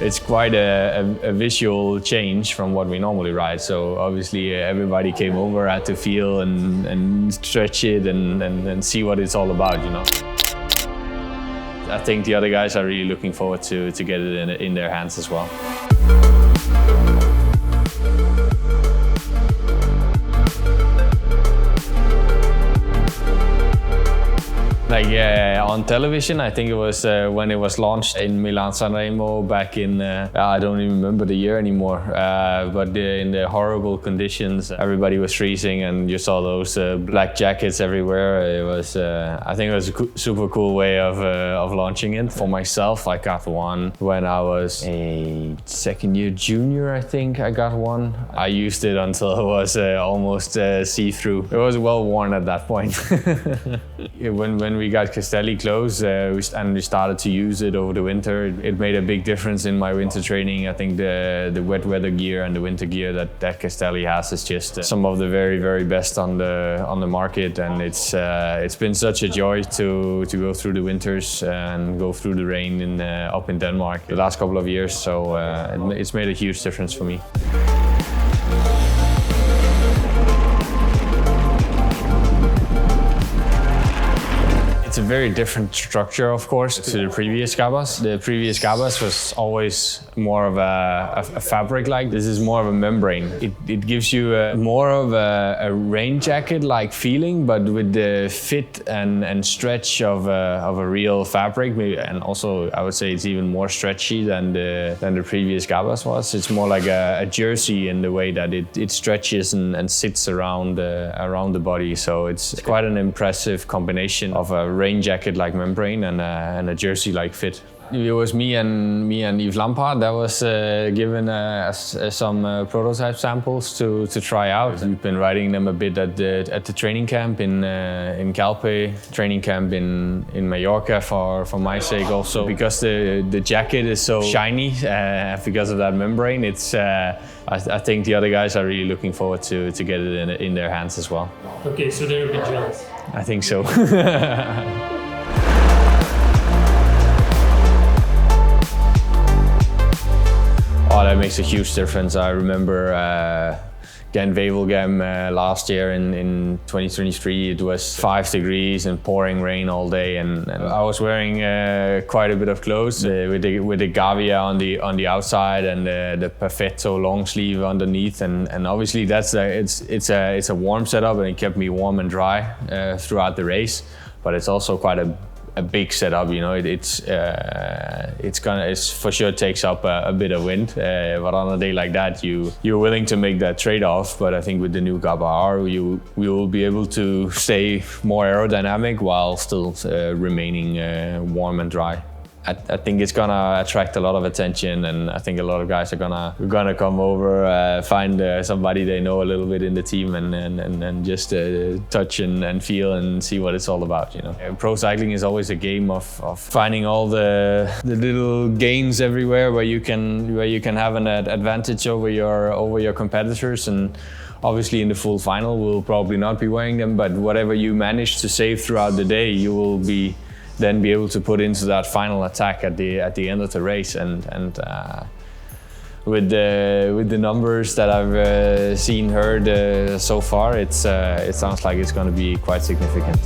it's quite a visual change from what we normally ride. So obviously everybody came over, had to feel and stretch it and see what it's all about, you know. I think the other guys are really looking forward to get it in their hands as well. Like on television, I think it was when it was launched in Milan Sanremo back in, I don't even remember the year anymore, but in the horrible conditions, everybody was freezing and you saw those black jackets everywhere. It was, I think it was a super cool way of launching it. For myself, I got one when I was a second-year junior, I think I got one. I used it until it was almost see-through. It was well worn at that point. When we got Castelli clothes and we started to use it over the winter, it made a big difference in my winter training. I think the wet weather gear and the winter gear that Castelli has is just some of the very, very best on the market, and it's been such a joy to go through the winters and go through the rain up in Denmark the last couple of years. So it's made a huge difference for me. It's a very different structure, of course, to the previous Gabbas. The previous Gabbas was always more of a fabric-like. This is more of a membrane. It gives you more of a rain jacket-like feeling, but with the fit and stretch of a real fabric. And also, I would say it's even more stretchy than the previous Gabbas was. It's more like a jersey in the way that it stretches and sits around the body. So it's quite an impressive combination of a rain jacket-like membrane and a jersey-like fit. It was me and Yves Lampert that was given some prototype samples to try out. We've been riding them a bit at the training camp in Calpe, training camp in Mallorca for my sake also. Because the jacket is so shiny, because of that membrane, it's I think the other guys are really looking forward to get it in their hands as well. Okay, so they're a bit jealous. I think so. Oh, that makes a huge difference. I remember Gent-Wevelgem last year in 2023. It was 5 degrees and pouring rain all day, and I was wearing quite a bit of clothes with the Gabba on the outside and the Perfetto long sleeve underneath, and obviously that's it's a warm setup, and it kept me warm and dry throughout the race. But it's also quite a big setup, you know. It's for sure takes up a bit of wind, but on a day like that, you're willing to make that trade-off. But I think with the new Gabba R, we will be able to stay more aerodynamic while still remaining warm and dry. I think it's gonna attract a lot of attention, and I think a lot of guys are gonna come over, find somebody they know a little bit in the team, and just touch and feel and see what it's all about, you know. Pro cycling is always a game of finding all the little gains everywhere where you can have an advantage over your competitors. And obviously in the full final we'll probably not be wearing them, but whatever you manage to save throughout the day, you will be able to put into that final attack at the end of the race. And with the numbers that I've heard so far, it sounds like it's going to be quite significant.